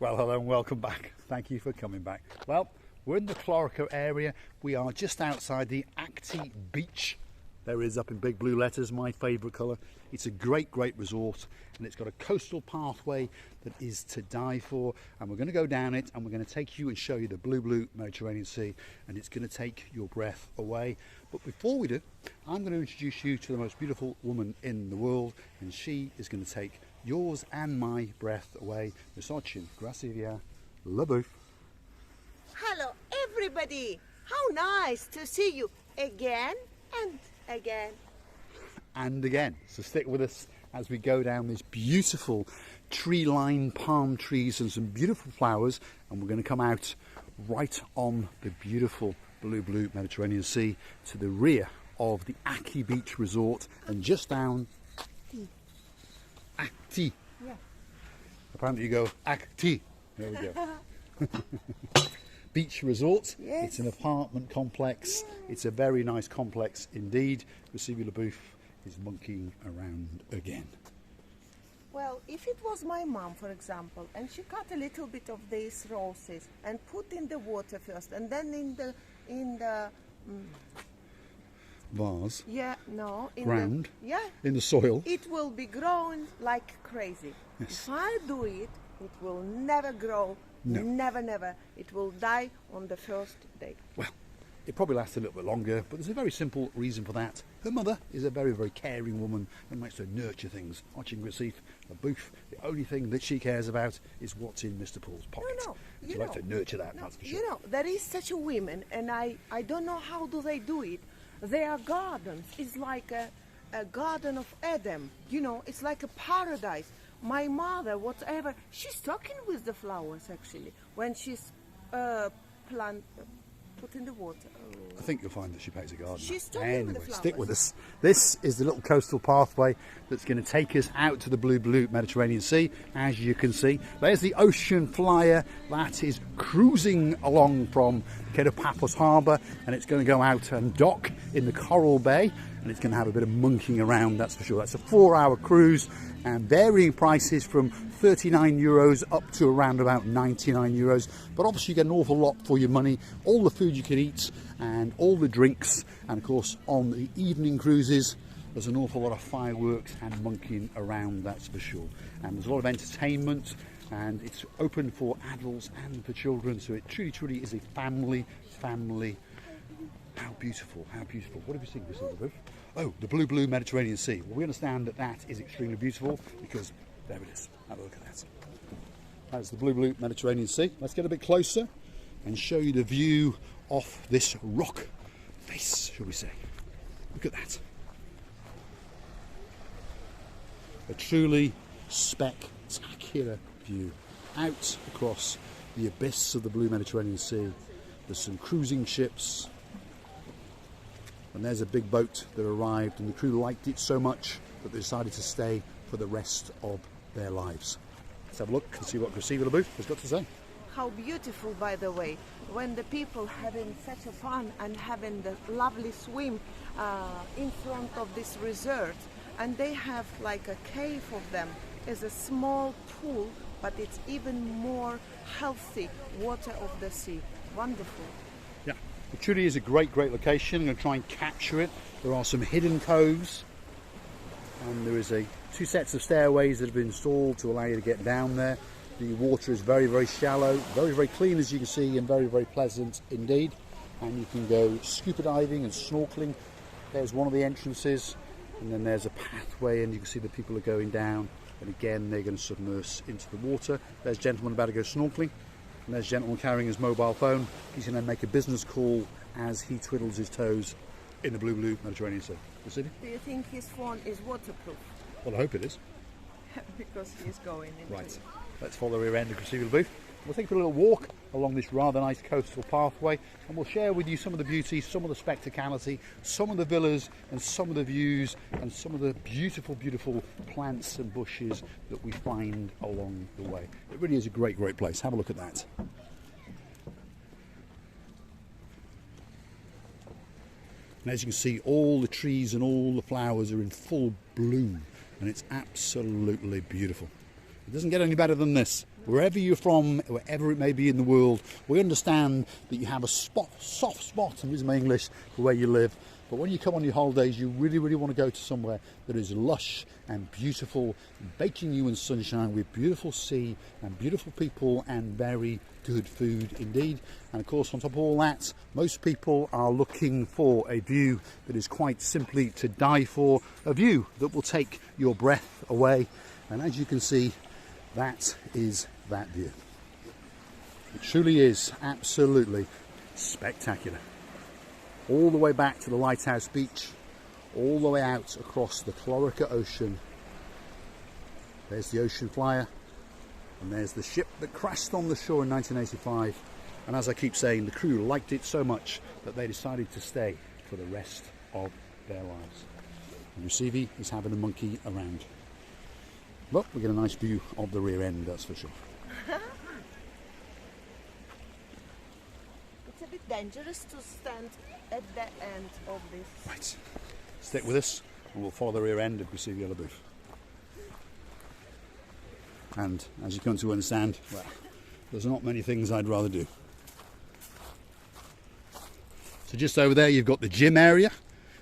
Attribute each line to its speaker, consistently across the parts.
Speaker 1: Well, hello and welcome back. Thank you for coming back. Well, we're in the Chloraka area. We are just outside the Paphos Beach. There is up in big blue letters, my favourite colour. It's a great resort, and it's got a coastal pathway that is to die for. And we're going to go down it, and we're going to take you and show you the blue Mediterranean Sea, and it's going to take your breath away. But before we do, I'm going to introduce you to the most beautiful woman in the world, and she is going to take yours and my breath away. Misochin, Gracilia, Lebouf.
Speaker 2: Hello everybody! How nice to see you again and again.
Speaker 1: And again. So stick with us as we go down this beautiful tree-lined palm trees and some beautiful flowers, and we're going to come out right on the beautiful blue Mediterranean Sea to the rear of the Paphos Beach Resort, and just down Paphos.
Speaker 2: Yeah.
Speaker 1: Apparently you go Paphos. There we go. Beach Resort.
Speaker 2: Yes.
Speaker 1: It's an apartment complex. Yeah. It's a very nice complex indeed. Gracilia Lebouf is monkeying around again.
Speaker 2: Well, if it was my mom, for example, and she cut a little bit of these roses and put in the water first, and then in the
Speaker 1: vase.
Speaker 2: Yeah, no,
Speaker 1: ground.
Speaker 2: Yeah,
Speaker 1: in the soil.
Speaker 2: It will be growing like crazy.
Speaker 1: Yes.
Speaker 2: If I do it, it will never grow.
Speaker 1: No.
Speaker 2: Never. It will die on the first day.
Speaker 1: Well, it probably lasts a little bit longer, but there's a very simple reason for that. Her mother is a very caring woman and likes to nurture things. Watching Gracilia Lebouf, the only thing that she cares about is what's in Mr. Paul's pocket.
Speaker 2: No,
Speaker 1: and she likes to nurture that, that's for sure.
Speaker 2: You know, there is such a women, and I don't know how do they do it. Their gardens is like a garden of Eden. You know, it's like a paradise. My mother, whatever, she's talking with the flowers actually when she's put in the water. Oh.
Speaker 1: I think you'll find that she pays a gardener.
Speaker 2: She's talking
Speaker 1: anyway,
Speaker 2: with the flowers.
Speaker 1: Stick with us. This is the little coastal pathway that's going to take us out to the blue Mediterranean Sea. As you can see, there's the ocean flyer that is cruising along from Paphos Harbour, and it's going to go out and dock in the Coral Bay, and it's going to have a bit of monkeying around, that's for sure. That's a 4-hour cruise, and varying prices from 39 euros up to around about 99 euros. But obviously you get an awful lot for your money, all the food you can eat and all the drinks, and of course on the evening cruises there's an awful lot of fireworks and monkeying around, that's for sure. And there's a lot of entertainment, and it's open for adults and for children, so it truly is a family. How beautiful. What have you seen, Gracilia Lebouf? Oh, the blue Mediterranean Sea. Well, we understand that that is extremely beautiful because there it is. Have a look at that. That's the blue Mediterranean Sea. Let's get a bit closer and show you the view off this rock face, shall we say. Look at that. A truly spectacular view out across the abyss of the blue Mediterranean Sea. There's some cruising ships, and there's a big boat that arrived, and the crew liked it so much that they decided to stay for the rest of their lives. Let's have a look and see what Gracilia Lebouf has got to say.
Speaker 2: How beautiful, by the way, when the people having such a fun and having the lovely swim in front of this resort, and they have like a cave of them as a small pool, but it's even more healthy water of the sea. Wonderful.
Speaker 1: Yeah, it truly is a great location. I'm going to try and capture it. There are some hidden coves, and there is 2 sets of stairways that have been installed to allow you to get down there. The water is very shallow, very clean as you can see, and very pleasant indeed. And you can go scuba diving and snorkeling. There's one of the entrances, and then there's a pathway, and you can see the people are going down, and again they're going to submerge into the water. There's a gentleman about to go snorkeling, and there's a gentleman carrying his mobile phone. He's going to make a business call as he twiddles his toes in the blue Mediterranean Sea.
Speaker 2: Do you think his phone is waterproof?
Speaker 1: Well, I hope it is.
Speaker 2: Because he's going into
Speaker 1: Right,
Speaker 2: it.
Speaker 1: let's follow the rear end of Gracilia Lebouf. We'll take a little walk along this rather nice coastal pathway, and we'll share with you some of the beauty, some of the spectacality, some of the villas and some of the views, and some of the beautiful plants and bushes that we find along the way. It really is a great place. Have a look at that. And as you can see, all the trees and all the flowers are in full bloom, and it's absolutely beautiful. It doesn't get any better than this. Wherever you're from, wherever it may be in the world, we understand that you have a soft spot, and this is my English, for where you live. But when you come on your holidays, you really, really want to go to somewhere that is lush and beautiful, baking you in sunshine with beautiful sea and beautiful people and very good food indeed. And of course, on top of all that, most people are looking for a view that is quite simply to die for, a view that will take your breath away. And as you can see, that is that view. It truly is absolutely spectacular. All the way back to the lighthouse beach, all the way out across the Chloraka Ocean. There's the ocean flyer, and there's the ship that crashed on the shore in 1985. And as I keep saying, the crew liked it so much that they decided to stay for the rest of their lives. And Rusivi is having a monkey around. But we get a nice view of the rear end, that's for sure.
Speaker 2: It's a bit dangerous to stand at the end of this.
Speaker 1: Right, stick with us and we'll follow the rear end of Rusivi on the booth. And as you come to understand, well, there's not many things I'd rather do. So just over there you've got the gym area.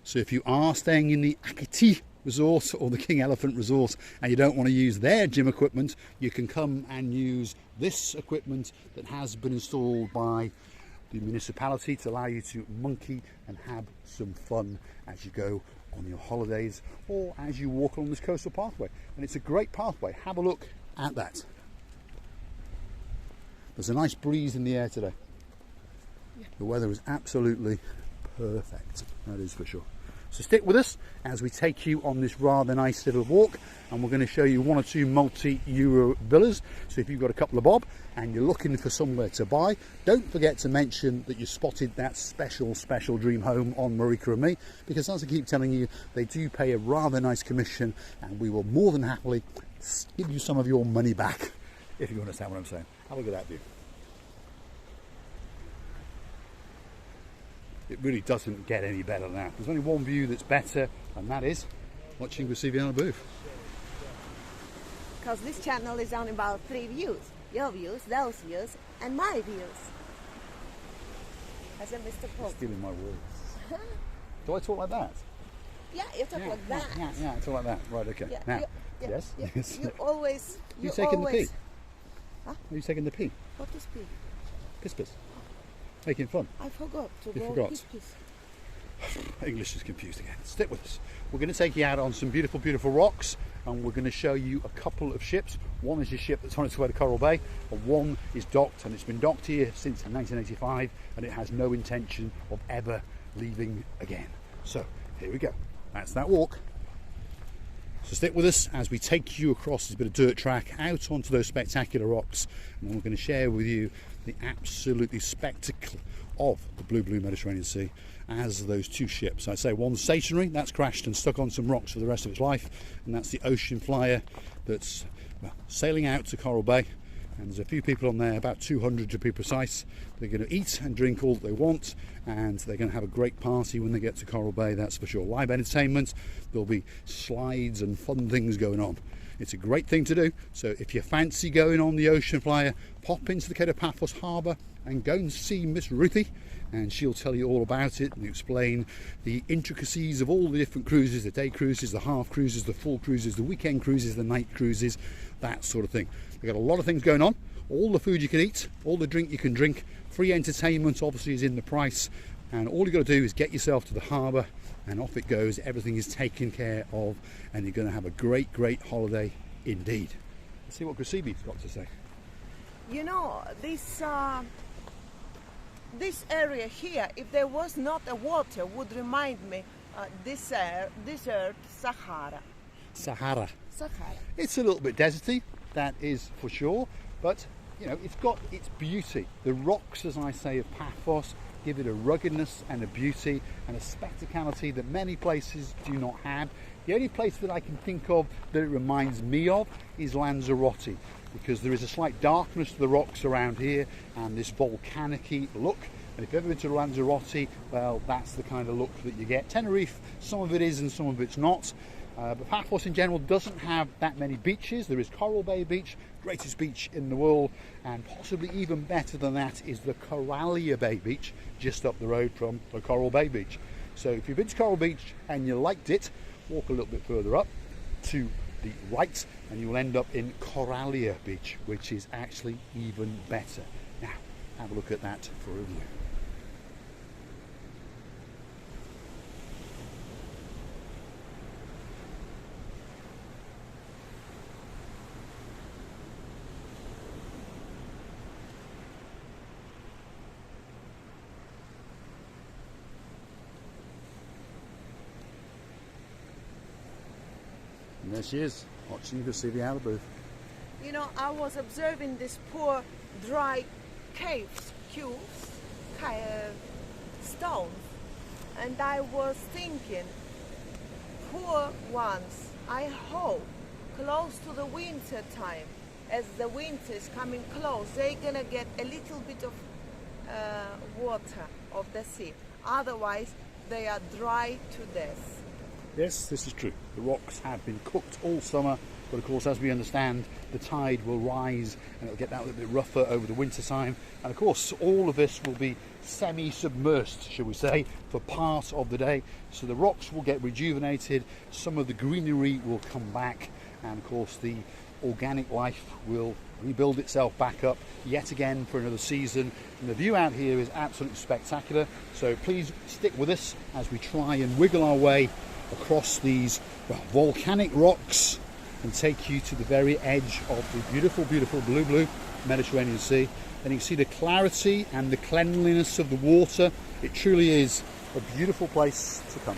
Speaker 1: So if you are staying in the Akiti Resort or the King Elephant Resort and you don't want to use their gym equipment, you can come and use this equipment that has been installed by the municipality to allow you to monkey and have some fun as you go on your holidays or as you walk along this coastal pathway. And it's a great pathway. Have a look at that. There's a nice breeze in the air today. The weather is absolutely perfect, that is for sure. So stick with us as we take you on this rather nice little walk, and we're going to show you one or two multi-euro villas. So if you've got a couple of bob and you're looking for somewhere to buy, don't forget to mention that you spotted that special dream home on Marika and me, because as I keep telling you, they do pay a rather nice commission, and we will more than happily give you some of your money back, if you understand what I'm saying. Have a look at that view. It really doesn't get any better than that. There's only one view that's better, and that is watching Rusivi on a booth.
Speaker 2: Because this channel is on about 3 views. Your views, those views, and my views. As a Mr. Pope.
Speaker 1: Stealing my words. Do I talk like that?
Speaker 2: Yeah, you talk like that.
Speaker 1: Yeah, I talk like that. Right, okay.
Speaker 2: Yeah,
Speaker 1: now,
Speaker 2: yes?
Speaker 1: Yes.
Speaker 2: You always...
Speaker 1: You taking the pee?
Speaker 2: Huh?
Speaker 1: Are you taking the pee?
Speaker 2: What is pee?
Speaker 1: Piss. Making fun.
Speaker 2: I forgot to
Speaker 1: You
Speaker 2: go
Speaker 1: forgot.
Speaker 2: piss.
Speaker 1: English is confused again. Stick with us. We're going to take you out on some beautiful rocks, and we're going to show you a couple of ships. One is a ship that's on its way to Coral Bay, and one is docked, and it's been docked here since 1985, and it has no intention of ever leaving again. So here we go. That's that walk. So stick with us as we take you across this bit of dirt track out onto those spectacular rocks, and we're going to share with you the absolutely spectacle of the blue Mediterranean Sea as those two ships. I say one's stationary, that's crashed and stuck on some rocks for the rest of its life, and that's the Ocean Flyer that's sailing out to Coral Bay. And there's a few people on there, about 200 to be precise. They're going to eat and drink all that they want, and they're going to have a great party when they get to Coral Bay, that's for sure. Live entertainment, there'll be slides and fun things going on. It's a great thing to do, so if you fancy going on the Ocean Flyer, pop into the Cape of Paphos harbour and go and see Miss Ruthie, and she'll tell you all about it and explain the intricacies of all the different cruises, the day cruises, the half cruises, the full cruises, the weekend cruises, the night cruises, that sort of thing. We've got a lot of things going on, all the food you can eat, all the drink you can drink, free entertainment obviously is in the price, and all you've got to do is get yourself to the harbour and off it goes. Everything is taken care of, and you're going to have a great holiday indeed. Let's see what Rusivi's got to say.
Speaker 2: You know, this area here, if there was not a water, would remind me desert Sahara.
Speaker 1: Sahara.
Speaker 2: Sahara.
Speaker 1: It's a little bit deserty, that is for sure, but you know, it's got its beauty. The rocks, as I say, of Paphos give it a ruggedness and a beauty and a spectacality that many places do not have. The only place that I can think of that it reminds me of is Lanzarote, because there is a slight darkness to the rocks around here and this volcanic-y look. And if you've ever been to Lanzarote, well, that's the kind of look that you get. Tenerife, some of it is and some of it's not. But Paphos in general doesn't have that many beaches. There is Coral Bay Beach, greatest beach in the world, and possibly even better than that is the Chloraka Bay Beach, just up the road from the Coral Bay Beach. So if you've been to Coral Beach and you liked it, walk a little bit further up to the right and you'll end up in Chloraka Beach, which is actually even better. Now, have a look at that for a view. And there she is, watching you to see the outer booth.
Speaker 2: You know, I was observing these poor dry caves, cubes, stones, and I was thinking, poor ones, I hope close to the winter time, as the winter is coming close, they're gonna get a little bit of water of the sea. Otherwise, they are dry to death.
Speaker 1: Yes, this is true. The rocks have been cooked all summer, but of course, as we understand, the tide will rise and it'll get that little bit rougher over the winter time. And of course, all of this will be semi-submersed, shall we say, for part of the day. So the rocks will get rejuvenated, some of the greenery will come back, and of course, the organic life will rebuild itself back up yet again for another season. And the view out here is absolutely spectacular. So please stick with us as we try and wiggle our way across these volcanic rocks and take you to the very edge of the beautiful, beautiful blue Mediterranean Sea. And you can see the clarity and the cleanliness of the water. It truly is a beautiful place to come.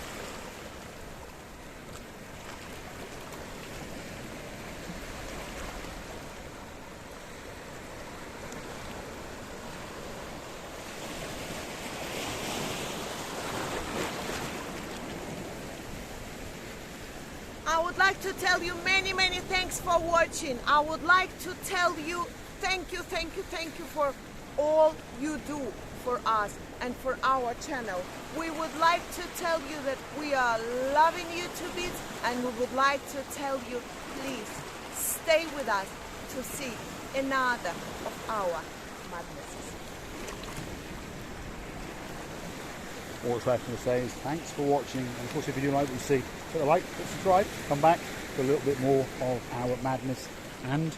Speaker 2: I would like to tell you many thanks for watching. I would like to tell you thank you for all you do for us and for our channel. We would like to tell you that we are loving you to bits, and we would like to tell you, please stay with us to see another of our madnesses.
Speaker 1: All that's left to say is thanks for watching, and of course if you do like what you see, hit a like, hit subscribe, come back for a little bit more of our madness and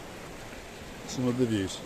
Speaker 1: some of the views.